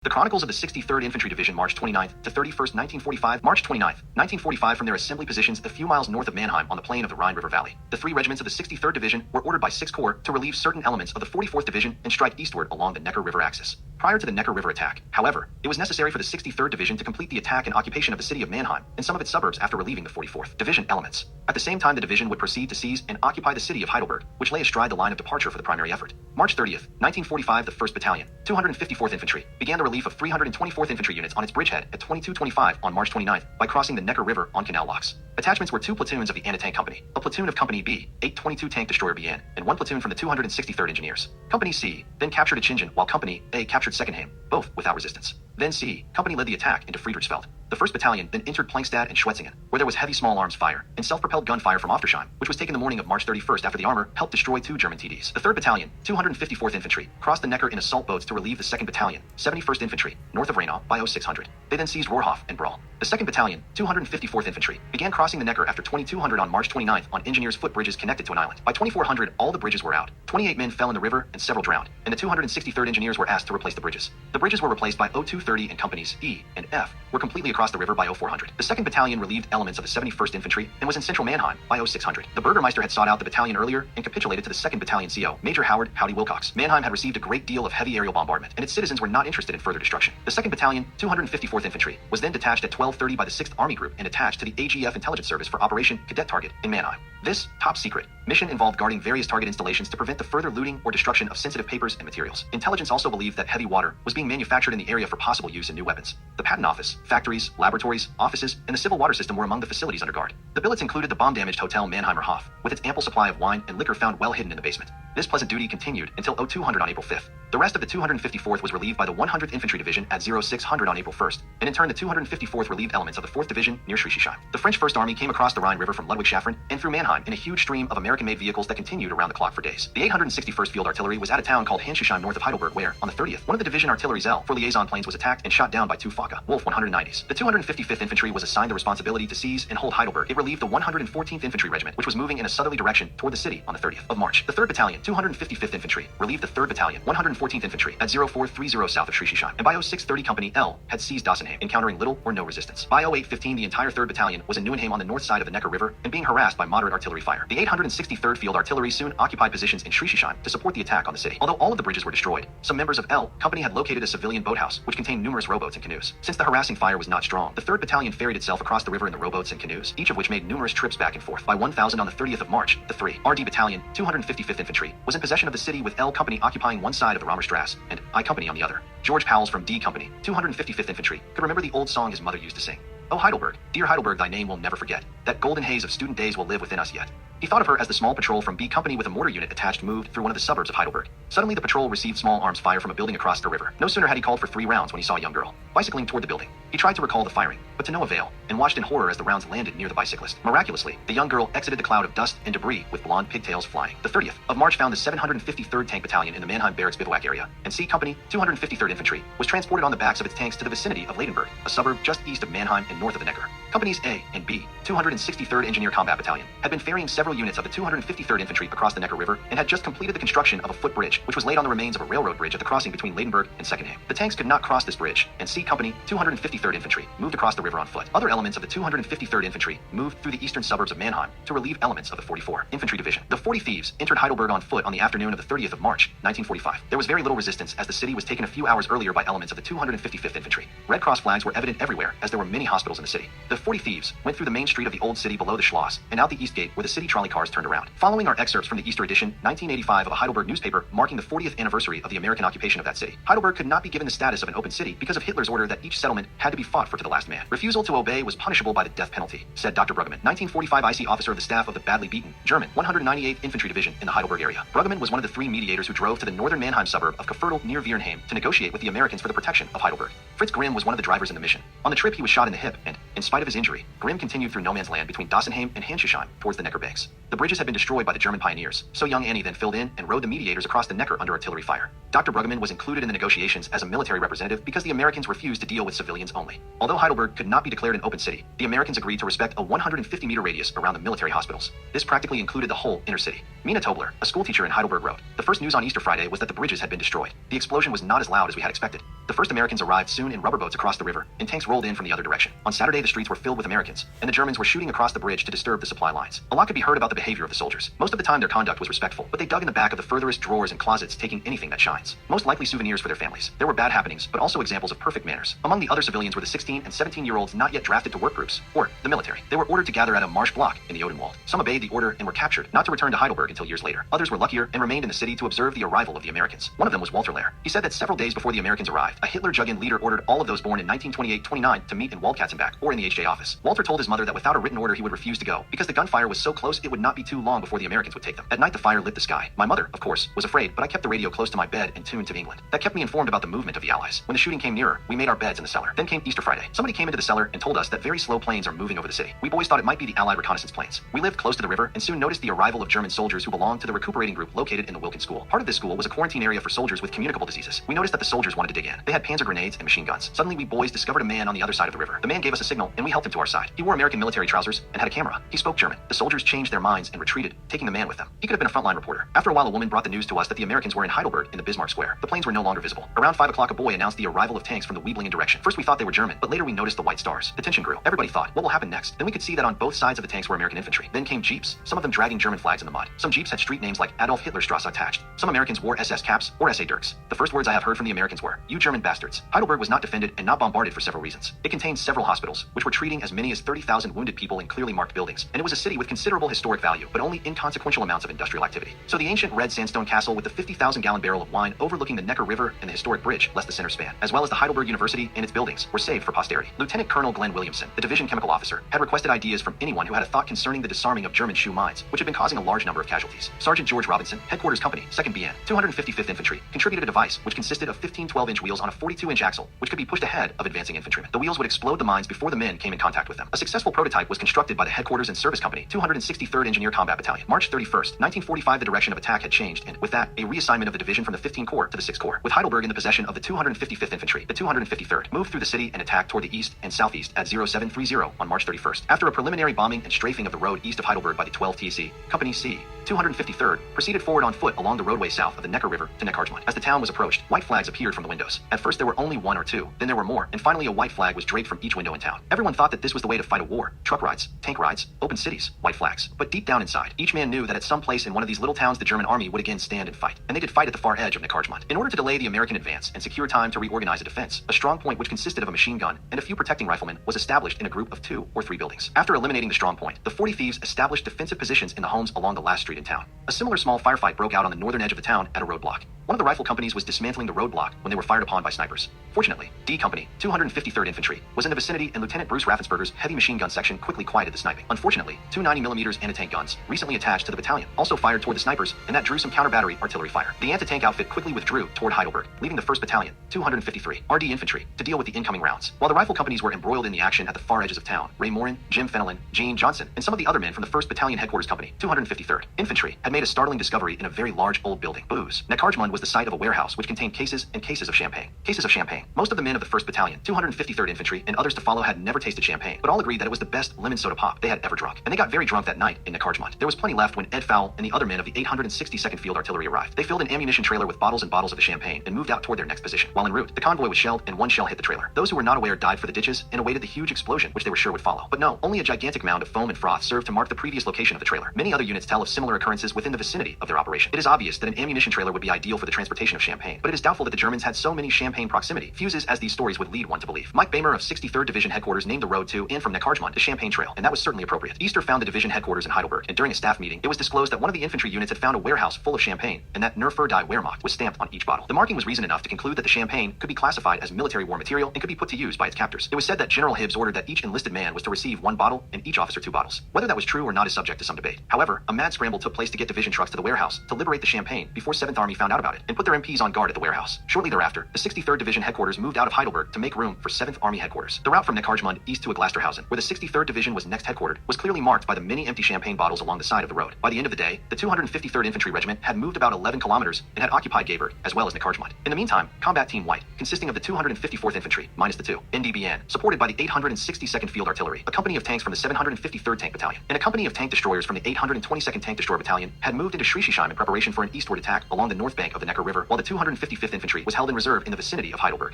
The Chronicles of the 63rd Infantry Division, March 29th to 31st, 1945. March 29th, 1945, from their assembly positions a few miles north of Mannheim on the plain of the Rhine River Valley. The three regiments of the 63rd Division were ordered by 6th Corps to relieve certain elements of the 44th Division and strike eastward along the Neckar River axis. Prior to the Neckar River attack, however, it was necessary for the 63rd Division to complete the attack and occupation of the city of Mannheim and some of its suburbs after relieving the 44th Division elements. At the same time, the division would proceed to seize and occupy the city of Heidelberg, which lay astride the line of departure for the primary effort. March 30th, 1945, the 1st Battalion, 254th Infantry, began the relief of 324th Infantry units on its bridgehead at 2225 on March 29th by crossing the Neckar River on canal locks. Attachments were 2 platoons of the Antitank Co, a platoon of Company B, 822 Tank Destroyer BN, and 1 platoon from the 263rd Engineers. Company C then captured Echingen, while Company A captured Seckenheim, both without resistance. Then C Company led the attack into Friedrichsfeld. The 1st Battalion then entered Plankstadt and Schwetzingen, where there was heavy small arms fire and self-propelled gunfire from Oftersheim, which was taken the morning of March 31st after the armor helped destroy 2 German TDs. The 3rd Battalion, 254th Infantry, crossed the Neckar in assault boats to relieve the 2nd Battalion, 71st Infantry, north of Rheinaw by 0600. They then seized Rohrhof and Brawl. The 2nd Battalion, 254th Infantry, began crossing the Neckar after 2200 on March 29th on engineers' foot bridges connected to an island. By 2400, all the bridges were out. 28 men fell in the river and several drowned, and the 263rd Engineers were asked to replace the bridges. The bridges were replaced by 0230, and Companies E and F were completely across the river by 0400. The 2nd Battalion relieved elements of the 71st Infantry and was in central Mannheim by 0600. The Burgermeister had sought out the battalion earlier and capitulated to the 2nd Battalion CO, Major Howard Howdy Wilcox. Mannheim had received a great deal of heavy aerial bombardment, and its citizens were not interested in further destruction. The 2nd Battalion, 254th Infantry, was then detached at 1230 by the 6th Army Group and attached to the AGF Intelligence Service for Operation Cadet Target in Mannheim. This top-secret mission involved guarding various target installations to prevent the further looting or destruction of sensitive papers and materials. Intelligence also believed that heavy water was being manufactured in the area for possible use in new weapons. The patent office, factories, laboratories, offices, and the civil water system were among the facilities under guard. The billets included the bomb-damaged Hotel Mannheimer Hof, with its ample supply of wine and liquor found well hidden in the basement. This pleasant duty continued until 0200 on April 5th. The rest of the 254th was relieved by the 100th Infantry Division at 0600 on April 1st, and in turn the 254th relieved elements of the 4th Division near Schleswig. The French First Army came across the Rhine River from Ludwigshafen and through Mannheim in a huge stream of American-made vehicles that continued around the clock for days. The 861st Field Artillery was at a town called Hanschesheim north of Heidelberg where, on the 30th, one of the division artillery's L-4 liaison planes was attacked and shot down by 2 Focke Wolf 190s. The 255th Infantry was assigned the responsibility to seize and hold Heidelberg. It relieved the 114th Infantry Regiment, which was moving in a southerly direction toward the city on the 30th of March. The 3rd Battalion, 255th Infantry, relieved the 3rd Battalion, 114th Infantry, at 0430 south of Schleswig, and by 0630 Company L had seized Dassenheim, encountering little or no resistance. By 0815 the entire 3rd Battalion was in Neuenheim on the north side of the Neckar River and being harassed by moderate artillery fire. The 863rd Field Artillery soon occupied positions in Schleswig to support the attack on the city. Although all of the bridges were destroyed, some members of L Company had located a civilian boathouse which contained numerous rowboats and canoes. Since the harassing fire was not strong, the 3rd Battalion ferried itself across the river in the rowboats and canoes, each of which made numerous trips back and forth. By 1000 on the 30th of March, the 3 RD Battalion, 255th Infantry, was in possession of the city with L Company occupying one side of the Rammerstrasse and I Company on the other. George Powell's from D Company, 255th Infantry, could remember the old song his mother used to sing. "Oh Heidelberg, dear Heidelberg, thy name we'll never forget. That golden haze of student days will live within us yet." He thought of her as the small patrol from B Company with a mortar unit attached moved through one of the suburbs of Heidelberg. Suddenly the patrol received small arms fire from a building across the river. No sooner had he called for 3 rounds when he saw a young girl bicycling toward the building. He tried to recall the firing, but to no avail, and watched in horror as the rounds landed near the bicyclist. Miraculously, the young girl exited the cloud of dust and debris with blonde pigtails flying. The 30th of March found the 753rd Tank Battalion in the Mannheim Barracks bivouac area, and C Company, 253rd Infantry, was transported on the backs of its tanks to the vicinity of Ladenburg, a suburb just east of Mannheim and north of the Neckar. Companies A and B, 263rd Engineer Combat Battalion, had been ferrying several units of the 253rd Infantry across the Neckar River and had just completed the construction of a footbridge, which was laid on the remains of a railroad bridge at the crossing between Ladenburg and Seckenheim. The tanks could not cross this bridge, and C Company, 253rd Infantry, moved across the river on foot. Other elements of the 253rd Infantry moved through the eastern suburbs of Mannheim to relieve elements of the 44th Infantry Division. The 40 Thieves entered Heidelberg on foot on the afternoon of the 30th of March, 1945. There was very little resistance as the city was taken a few hours earlier by elements of the 255th Infantry. Red Cross flags were evident everywhere as there were many hospitals in the city. The 40 Thieves went through the main street of the old city below the Schloss and out the east gate where the city trolley cars turned around. Following are excerpts from the Easter edition, 1985, of a Heidelberg newspaper marking the 40th anniversary of the American occupation of that city. Heidelberg could not be given the status of an open city because of Hitler's order that each settlement had to be fought for to the last man. Refusal to obey was punishable by the death penalty, said Dr. Bruggeman, 1945 IC officer of the staff of the badly beaten German 198th Infantry Division in the Heidelberg area. Bruggeman was one of the 3 mediators who drove to the northern Mannheim suburb of Keferdel near Viernheim to negotiate with the Americans for the protection of Heidelberg. Fritz Grimm was one of the drivers in the mission. On the trip he was shot in the hip and, in In spite of his injury, Grimm continued through no man's land between Dassenheim and Hansheim towards the Neckar banks. The bridges had been destroyed by the German pioneers, so young Annie then filled in and rode the mediators across the Neckar under artillery fire. Dr. Bruggemann was included in the negotiations as a military representative because the Americans refused to deal with civilians only. Although Heidelberg could not be declared an open city, the Americans agreed to respect a 150-meter radius around the military hospitals. This practically included the whole inner city. Mina Tobler, a schoolteacher in Heidelberg, wrote, "The first news on Easter Friday was that the bridges had been destroyed. The explosion was not as loud as we had expected. The first Americans arrived soon in rubber boats across the river, and tanks rolled in from the other direction. On Saturday, the streets were filled with Americans, and the Germans were shooting across the bridge to disturb the supply lines. A lot could be heard about the behavior of the soldiers. Most of the time, their conduct was respectful, but they dug in the back of the furthest drawers and closets, taking anything that shines. Most likely souvenirs for their families. There were bad happenings, but also examples of perfect manners. Among the other civilians were the 16 and 17-year-olds not yet drafted to work groups, or the military. They were ordered to gather at a marsh block in the Odenwald. Some obeyed the order and were captured, not to return to Heidelberg until years later. Others were luckier and remained in the city to observe the arrival of the Americans. One of them was Walter Lehr. He said that several days before the Americans arrived, a Hitler-Jugend leader ordered all of those born in 1928-29 to meet in Waldkatzenbach or in the HJ office. Walter told his mother that without a written order he would refuse to go, because the gunfire was so close it would not be too long before the Americans would take them. At night the fire lit the sky. My mother, of course, was afraid, but I kept the radio close to my bed and tuned to England. That kept me informed about the movement of the Allies. When the shooting came nearer, we made our beds in the cellar. Then came Easter Friday. Somebody came into the cellar and told us that very slow planes are moving over the city. We boys thought it might be the Allied reconnaissance planes. We lived close to the river and soon noticed the arrival of German soldiers who belonged to the recuperating group located in the Wilken School. Part of this school was a quarantine area for soldiers with communicable diseases. We noticed that the soldiers wanted to dig in. They had panzer grenades and machine guns. Suddenly we boys discovered a man on the other side of the river. The man gave us a signal and we helped him to our side. He wore American military trousers and had a camera. He spoke German. The soldiers changed their minds and retreated, taking the man with them. He could have been a frontline reporter. After a while, a woman brought the news to us that the Americans were in Heidelberg in the Bismarck Square. The planes were no longer visible. Around 5 o'clock, a boy announced the arrival of tanks from the Wieblingen direction. First we thought they were German, but later we noticed the white stars. The tension grew. Everybody thought, what will happen next? Then we could see that on both sides of the tanks were American infantry. Then came jeeps, some of them dragging German flags in the mud. Some jeeps had street names like Adolf Hitler Strasse attached. Some Americans wore SS caps or SA Dirks. The first words I have heard from the Americans were, "You German bastards." Heidelberg was not defended and not bombarded for several reasons. It contained several hospitals, which were treating as many as 30,000 wounded people in clearly marked buildings, and it was a city with considerable historic value, but only inconsequential amounts of industrial activity. So the ancient red sandstone castle with the 50,000-gallon barrel of wine overlooking the Neckar River and the historic bridge less the center span, as well as the Heidelberg University and its buildings, were saved for posterity. Lieutenant Colonel Glenn Williamson, the division chemical officer, had requested ideas from anyone who had a thought concerning the disarming of German shoe mines, which had been causing a large number of casualties. Sergeant George Robinson, Headquarters Company, 2nd BN, 255th Infantry, contributed a device which consisted of 15 12-inch wheels on a 42-inch axle, which could be pushed ahead of advancing infantrymen. The wheels would explode the mines before the men came in contact with them. A successful prototype was constructed by the Headquarters and Service Company, 263rd Engineer Combat Battalion. March 31st, 1945, the direction of attack had changed, and with that, a reassignment of the division from the 15th Corps to the 6th Corps. With Heidelberg in the possession of the 255th Infantry, the 253rd moved through the city and attacked toward the east and southeast at 0730 on March 31st. After a preliminary bombing and strafing of the road east of Heidelberg by the 12th TC, Company C, 253rd proceeded forward on foot along the roadway south of the Neckar River to Neckargemund. As the town was approached, white flags appeared from the windows. At first there were only one or two, then there were more, and finally a white flag was draped from each window in town. Everyone thought that this was the way to fight a war. Truck rides, tank rides, open cities, white flags. But deep down inside, each man knew that at some place in one of these little towns the German army would again stand and fight. And they did fight at the far edge of Neckargemund. In order to delay the American advance and secure time to reorganize a defense, a strong point which consisted of a machine gun and a few protecting riflemen was established in a group of 2 or 3 buildings. After eliminating the strong point, the 40 thieves established defensive positions in the homes along the last street in town. A similar small firefight broke out on the northern edge of the town at a roadblock. One of the rifle companies was dismantling the roadblock when they were fired upon by snipers. Fortunately, D Company, 253rd Infantry, was in the vicinity and Lieutenant Bruce Raffensperger's heavy machine gun section quickly quieted the sniping. Unfortunately, 2 90mm Antitank guns, recently attached to the battalion, also fired toward the snipers, and that drew some counter-battery artillery fire. The anti-tank outfit quickly withdrew toward Heidelberg, leaving the 1st Battalion, 253, RD Infantry, to deal with the incoming rounds. While the rifle companies were embroiled in the action at the far edges of town, Ray Morin, Jim Fenelon, Gene Johnson, and some of the other men from the 1st Battalion Headquarters Company, 253rd Infantry, had made a startling discovery in a very large old building. Booze. Neckargemund was the site of a warehouse which contained cases and cases of champagne. Cases of champagne. Most of the men of the 1st Battalion, 253rd Infantry, and others to follow had never tasted champagne, but all agreed that it was the best lemon soda pop they had ever drunk. And they got very drunk that night in Neckargemund. There was plenty left when Ed Fowle and the other men of the 862nd Field Artillery arrived. They filled an ammunition trailer with bottles and bottles of the champagne and moved out toward their next position. While en route, the convoy was shelled and one shell hit the trailer. Those who were not aware died for the ditches and awaited the huge explosion which they were sure would follow. But no, only a gigantic mound of foam and froth served to mark the previous location of the trailer. Many other units tell of similar occurrences within the vicinity of their operation. It is obvious that an ammunition trailer would be ideal for the transportation of champagne, but it is doubtful that the Germans had so many champagne proximity fuses as these stories would lead one to believe. Mike Bamer of 63rd Division Headquarters named the road to and from Neckargemund the Champagne Trail, and that was certainly appropriate. Easter found the division headquarters in Heidelberg, and during a staff meeting, it was disclosed that one of the infantry units had found a warehouse full of champagne, and that Nur für die Wehrmacht was stamped on each bottle. The marking was reason enough to conclude that the champagne could be classified as military war material and could be put to use by its captors. It was said that General Hibbs ordered that each enlisted man was to receive 1 bottle and each officer 2 bottles. Whether that was true or not is subject to some debate. However, a mad scramble took place to get division trucks to the warehouse to liberate the champagne before 7th Army found out about it. about it and put their MPs on guard at the warehouse. Shortly thereafter, the 63rd Division headquarters moved out of Heidelberg to make room for 7th Army headquarters. The route from Neckargemund east to Glasterhausen, where the 63rd Division was next headquartered, was clearly marked by the many empty champagne bottles along the side of the road. By the end of the day, the 253rd Infantry Regiment had moved about 11 kilometers and had occupied Gaberg, as well as Neckargemund. In the meantime, Combat Team White, consisting of the 254th Infantry, minus the 2, NDBN, supported by the 862nd Field Artillery, a company of tanks from the 753rd Tank Battalion, and a company of tank destroyers from the 822nd Tank Destroyer Battalion, had moved into Schriesheim in preparation for an eastward attack along the north bank of the Neckar River, while the 255th Infantry was held in reserve in the vicinity of Heidelberg.